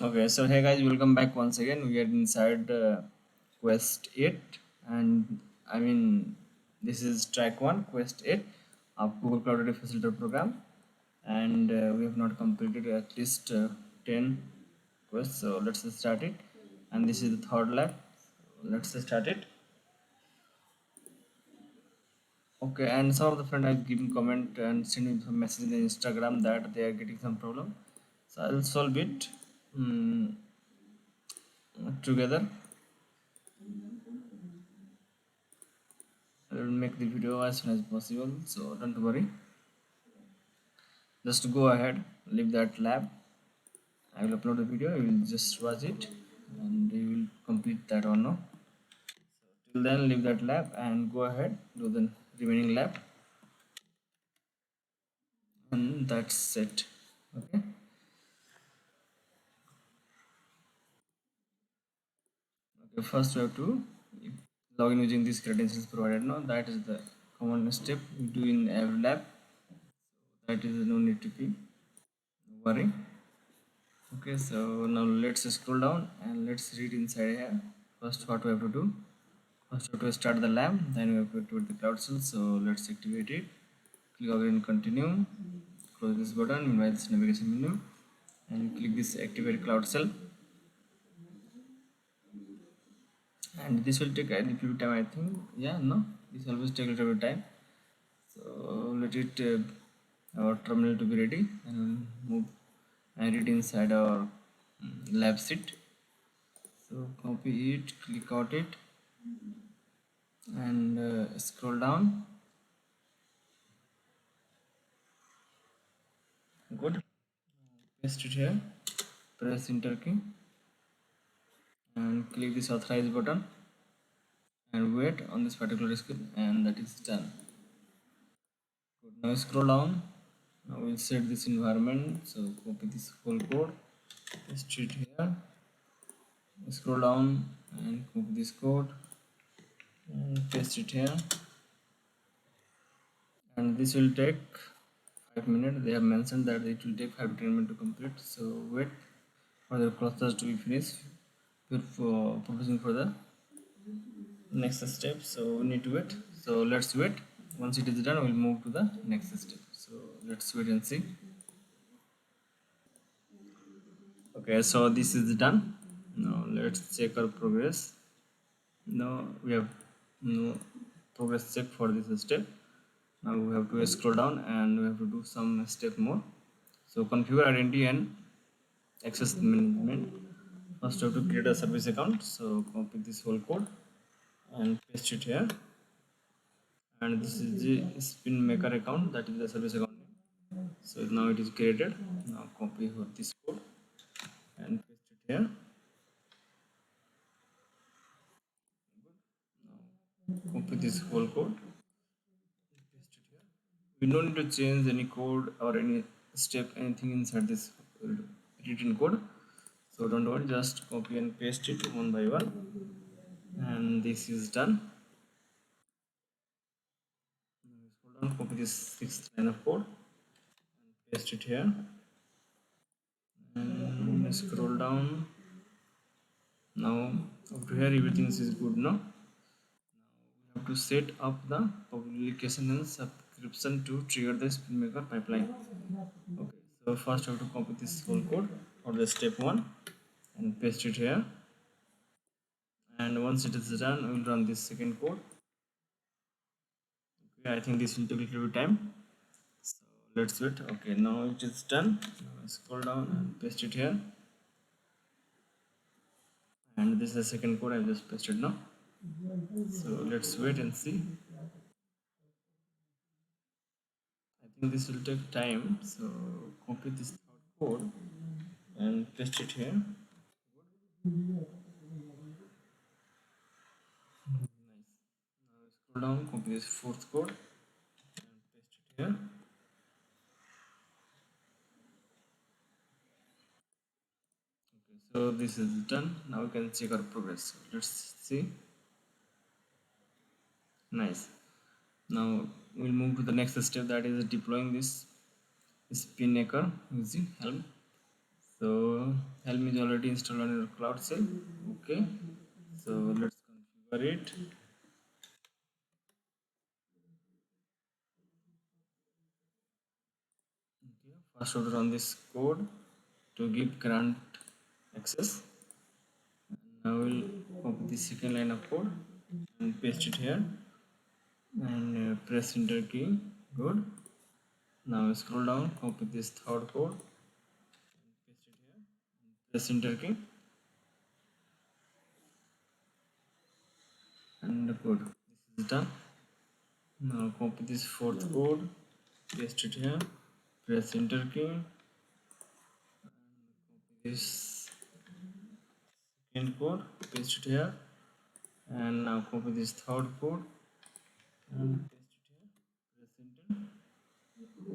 Okay, so hey guys, welcome back once again. We are inside Quest 8, and I mean, this is track 1, Quest 8 of Google Cloud Facilitator program, and we have not completed at least 10 quests, so let's start it. And this is the third lab, let's start it. Okay, and some of the friends have given comment and sent me some message in Instagram that they are getting some problem, so I'll solve it together. I will make the video as soon as possible, so don't worry. Just go ahead, leave that lab. I will upload the video, you will just watch it and you will complete that or no. Till then, leave that lab and go ahead, do the remaining lab, and that's it. Okay. Okay, first we have to log in using these credentials provided. Now that is the common step we do in every lab. That is no need to be worry. Okay, so now let's scroll down and let's read inside here. First, what we have to do? First, we have to start the lamp, then we have to activate the cloud cell. So let's activate it. Click again, continue. Close this button, meanwhile this navigation menu, and click this activate cloud cell. And this will take a little bit of time, I think. Yeah, no, this always take a little bit of time. So let it our terminal to be ready, and we'll move and read inside our lab sheet. So copy it, click out it, and scroll down. Good. Paste it here. Press enter key and click this authorize button and wait on this particular screen, and that is done. Good. Now scroll down. Now we'll set this environment. So copy this whole code, paste it here. Scroll down and copy this code and paste it here. And this will take 5 minutes. They have mentioned that it will take 5 to 10 minutes to complete. So wait for the process to be finished before proceeding for the next step. So we need to wait. So let's wait. Once it is done, we'll move to the next step. So let's wait and see. Okay, so this is done. Now let's check our progress. Now we have no progress check for this step. Now we have to scroll down and we have to do some step more. So configure identity and access management. First we have to create a service account. So copy this whole code and paste it here. And this is the Spinnaker account, that is the service account name. So now it is created. Now copy this code and paste it here. Now copy this whole code, paste it here. We don't need to change any code or any step, anything inside this written code. So don't worry, just copy and paste it one by one, and this is done. Now scroll down, copy this sixth line of code and paste it here, and scroll down. Now up to here everything is good. Now we have to set up the publication and subscription to trigger the Spinnaker pipeline. Okay, so first I have to copy this whole code for the step 1 and paste it here, and once it is done we will run this second code. Okay, I think this will take a little bit time, so let's wait. Okay, now it is done. Now I scroll down and paste it here, and this is the second code I just pasted now. So let's wait and see. I think this will take time, so copy this third code and paste it here. Nice. Now scroll down, copy this fourth code and paste it here. Okay, so this is done. Now we can check our progress. Let's see. Nice. Now we'll move to the next step, that is deploying this Spinnaker using Helm. So Helm is already installed on your cloud shell. Okay, so let's configure it. Okay, first we'll run this code to give grant access. Now we'll copy the second line of code and paste it here and press enter key. Good. Now scroll down, copy this third code, paste it here, press enter key and good. This is done. Now copy this fourth code, paste it here, press enter key, this second code, paste it here, and now copy this third code and paste it here,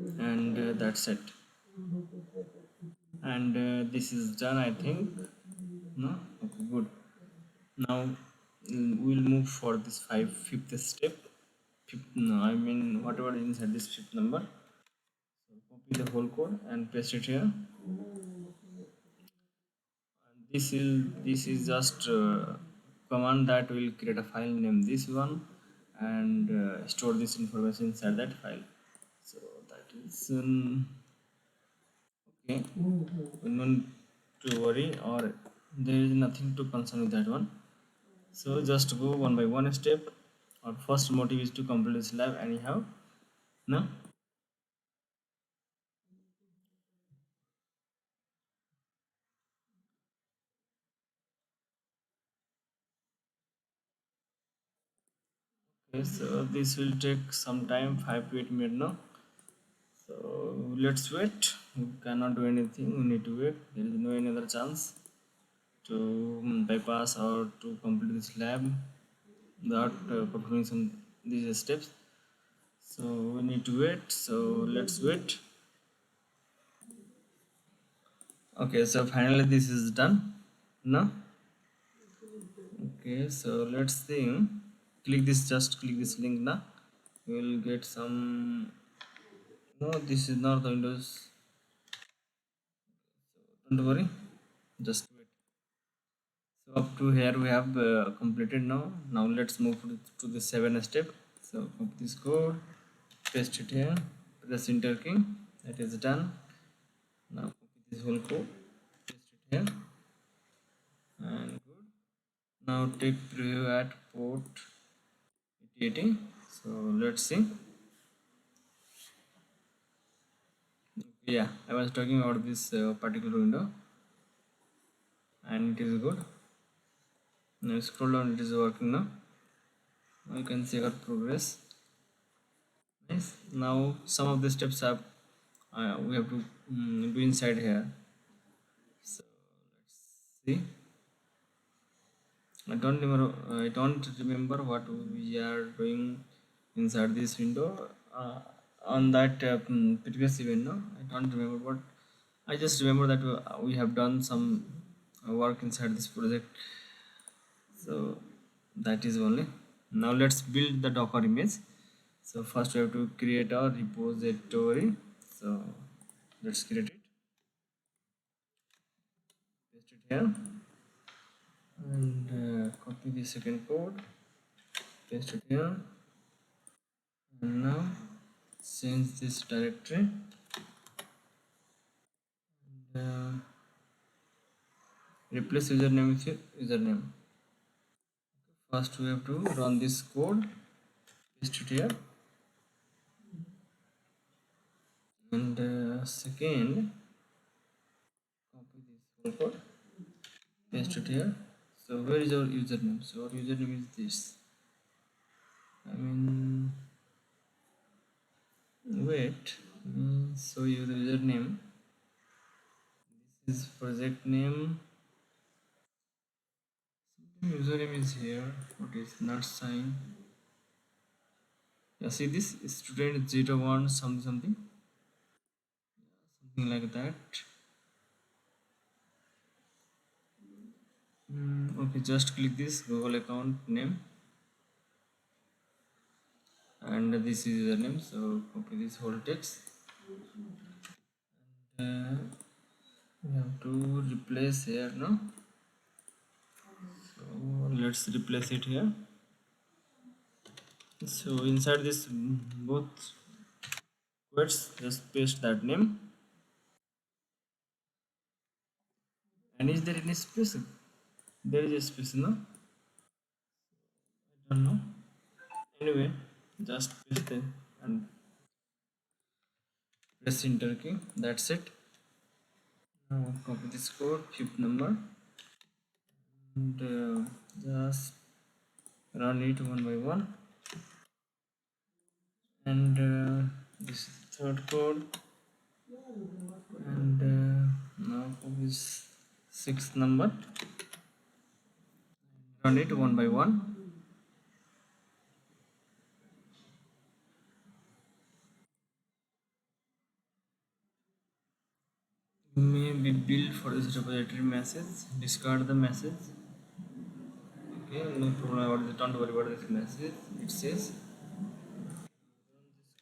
press enter, and that's it. And this is done, I think. No, okay, good. Now we'll move for this fifth step. No, I mean whatever is inside this fifth number. So copy the whole code and paste it here. This is just command that will create a file name this one and store this information inside that file. So that is okay. No need to worry, or there is nothing to concern with that one. So just go one by one step. Our first motive is to complete this lab anyhow. No. Okay, so this will take some time, 5 to 8 minutes now. So let's wait. We cannot do anything. We need to wait. There is no any other chance to bypass or to complete this lab without performing some these steps. So we need to wait. So let's wait. Okay. So finally this is done. No. Okay. So let's see. Click this. Just click this link now. You will get some. No, this is not the Windows. Don't worry. Just wait. So up to here we have completed now. Now let's move to the 7th step. So copy this code, paste it here, press enter key. That is done. Now copy this whole code, paste it here, and good. Now take preview at port 8080. So let's see. Yeah, I was talking about this particular window, and it is good. Now scroll down, it is working now. Now you can see our progress. Nice. Now some of the steps have we have to do inside here. So let's see. I don't remember what we are doing inside this window on that previous event. No, I don't remember what. I just remember that we have done some work inside this project. So that is only. Now let's build the Docker image. So first we have to create a repository. So let's create it. Paste it here and copy the second code, paste it here, and now change this directory and replace username with your username. First we have to run this code, paste it here, and second copy this whole code, paste it here. So where is our username? So our username is this. I mean, wait, show you the username. This is project name. Username is here. What is not sign? Yeah, see this student 01 something something like that. Okay, just click this Google account name, and this is username. So copy this whole text. Uh, yeah, to replace here, no? So let's replace it here. So inside this both quotes, just paste that name. And is there any space? There is a space, no? I don't know. Anyway, just paste it and press enter key. That's it. Now copy this code, fifth number, and just run it one by one. And this is third code, and now copy this sixth number. Run it one by one. Maybe build for this repository message. Discard the message. Okay, no problem about this. Don't worry about this message. It says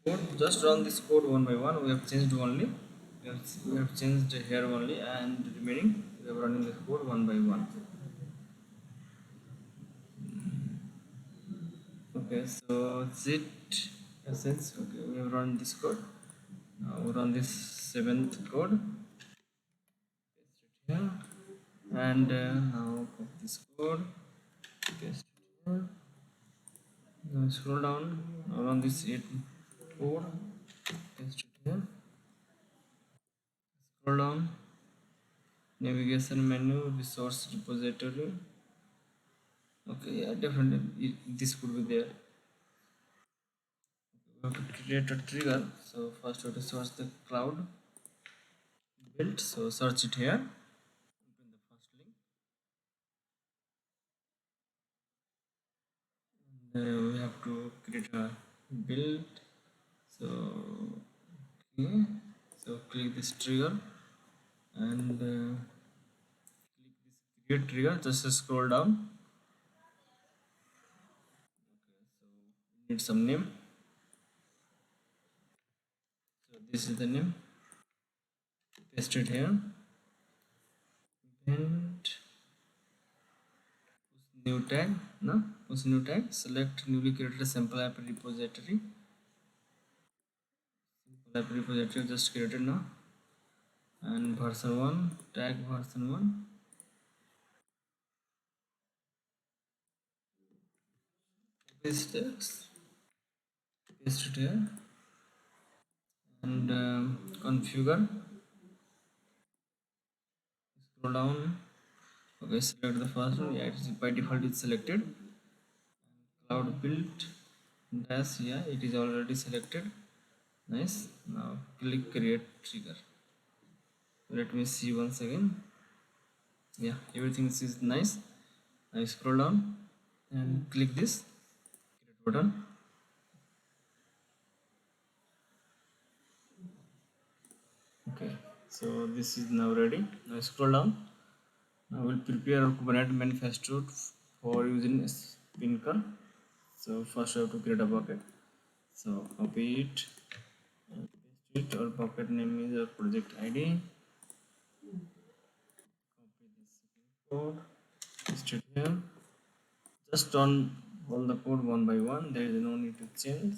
code. Just run this code one by one. We have changed only. We have changed here only, and remaining we are running this code one by one. Okay, so zit essence. Okay, we have run this code. Now we run this seventh code. Paste it here, and now copy this code. Paste it here. Now scroll down. Now run this 8 code. Paste it here. Scroll down. Navigation menu, resource repository. Okay, yeah, definitely this could be there. We have to create a trigger. So first we have to search the cloud build. So search it here. Open the first link. And we have to create a build. So okay. So click this trigger and click this create trigger. Just scroll down. So we need some name. So this is the name. Paste it here. And new tag, no, push new tag, select newly created sample app repository. Sample app repository just created now, and version 1, tag version 1. This text, paste it here, and configure. Scroll down. Okay, select the first one. Yeah, it's by default it's selected. Cloud build dash, yeah, it is already selected. Nice. Now click create trigger. Let me see once again. Yeah, everything is nice. Now scroll down and click this create button. Okay, so this is now ready. Now scroll down. Now we'll prepare our Kubernetes manifesto for using Spinnaker. So first we have to create a bucket. So copy it and paste it. Our bucket name is our project ID. Copy this code, paste it here. Just run all the code one by one. There is no need to change.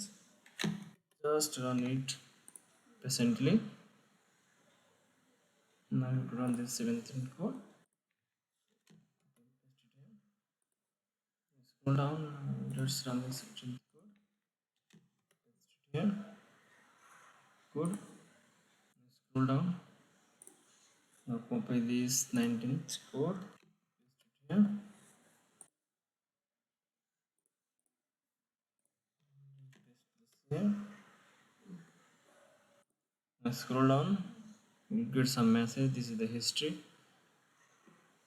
Just run it patiently. Now you have to run this 17 code. Scroll down. Let's run this 17 code. Paste it here. Good. Scroll down. Now copy this 19th code. Paste it here. Paste this here. Now scroll down. You get some message. This is the history.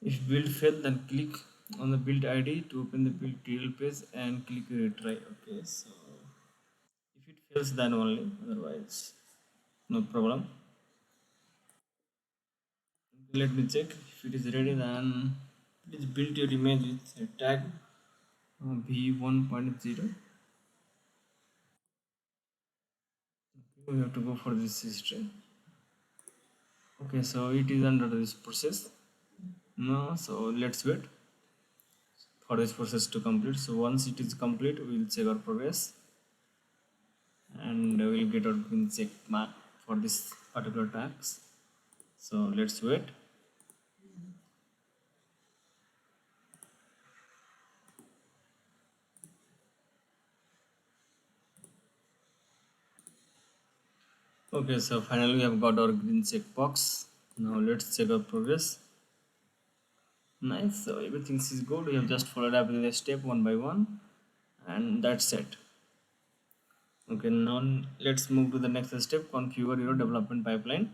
If build failed, then click on the build ID to open the build tutorial page and click retry. Okay, so if it fails, then only, otherwise no problem. Let me check if it is ready. Then please build your image with a tag v1.0. We have to go for this history. Okay, so it is under this process. No, so let's wait for this process to complete. So once it is complete, we will check our progress and we'll get our green check mark for this particular task. So let's wait. Okay, so finally we have got our green check box. Now let's check our progress. Nice, so everything is good. We have just followed up with the step one by one, and that's it. Okay, now let's move to the next step, configure your development pipeline.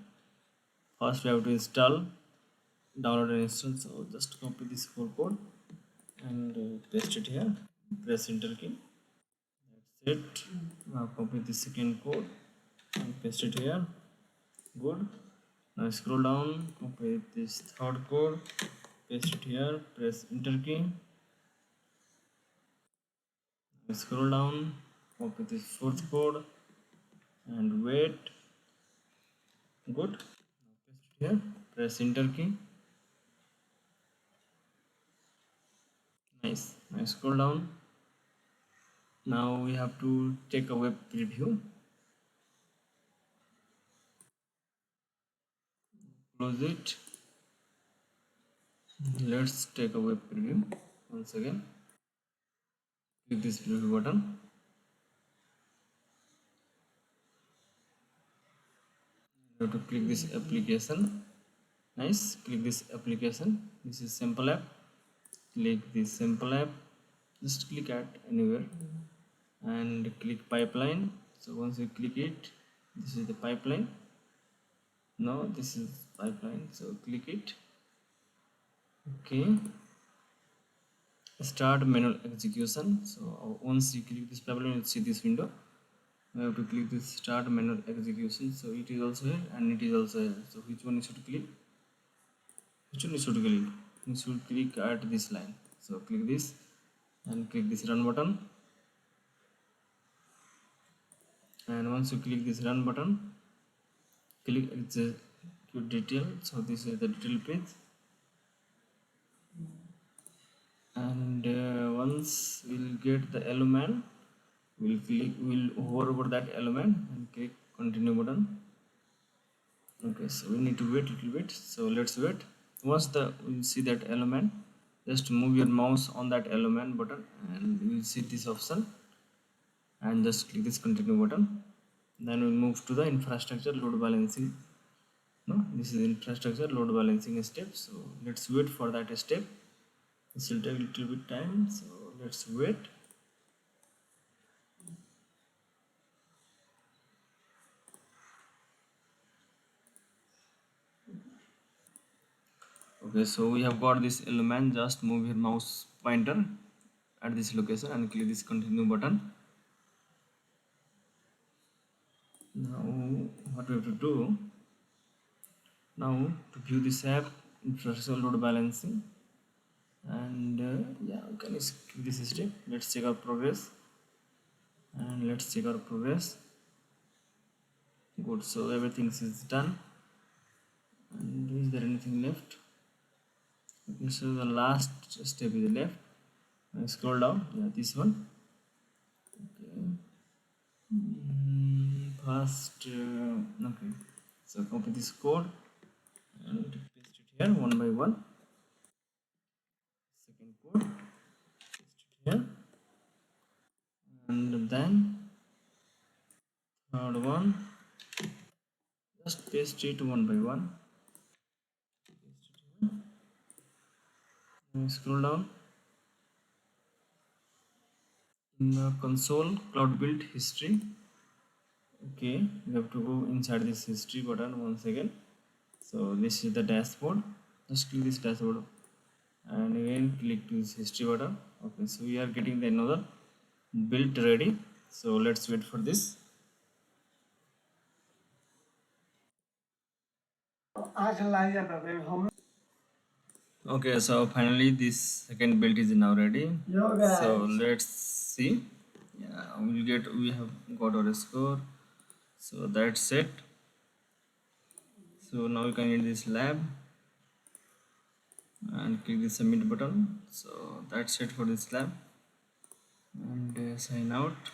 First we have to install, download and install. So just copy this whole code and paste it here. Press enter key. That's it. Now copy the second code and paste it here. Good. Now scroll down, copy this third code, paste it here, press enter key. Now scroll down, copy this fourth code and wait. Good. Now paste it here, press enter key. Nice. Now scroll down. Now we have to take a web preview. Close it. Let's take a web preview once again. Click this preview button. You have to click this application. Nice. Click this application. This is simple app. Click this simple app. Just click at anywhere and click pipeline. So once you click it, this is the pipeline. No, this is pipeline. So click it. Okay. Start manual execution. So once you click this pipeline, you'll see this window. You have to click this start manual execution. So it is also here and it is also here. So which one you should click? Which one you should click? You should click at this line. So click this and click this run button. And once you click this run button, click execute detail. So this is the detail page. And once we'll get the element, we'll hover over that element and click continue button. Okay, so we need to wait a little bit. So let's wait. Once we'll see that element, just move your mouse on that element button and you'll see this option and just click this continue button. Then we'll move to the infrastructure load balancing. No, this is infrastructure load balancing step. So let's wait for that step. This will take a little bit time. So let's wait. Okay, so we have got this element. Just move your mouse pointer at this location and click this continue button. Now what we have to do now to view this app, infrastructure load balancing, and yeah, we can skip this step. Let's check our progress and let's check our progress. Good, so everything is done. And is there anything left? Okay, so the last step is left. Scroll down, yeah, this one. Okay. First, okay, so copy this code and paste it here one by one. Second code, paste it here, and then third one, just paste it one by one. Paste it here. Now scroll down. In the console cloud build history, okay, we have to go inside this history button once again. So this is the dashboard. Just click this dashboard and again click to this history button. Okay, so we are getting the another build ready. So let's wait for this. Okay, so finally this second build is now ready. So let's see. Yeah, we have got our score. So that's it. So So now you can edit this lab and click the submit button. So that's it for this lab, and sign out.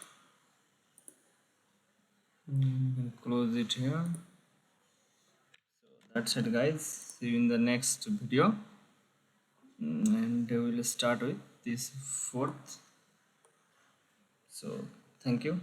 You can close it here. So that's it guys, see you in the next video. And we will start with this fourth. So thank you.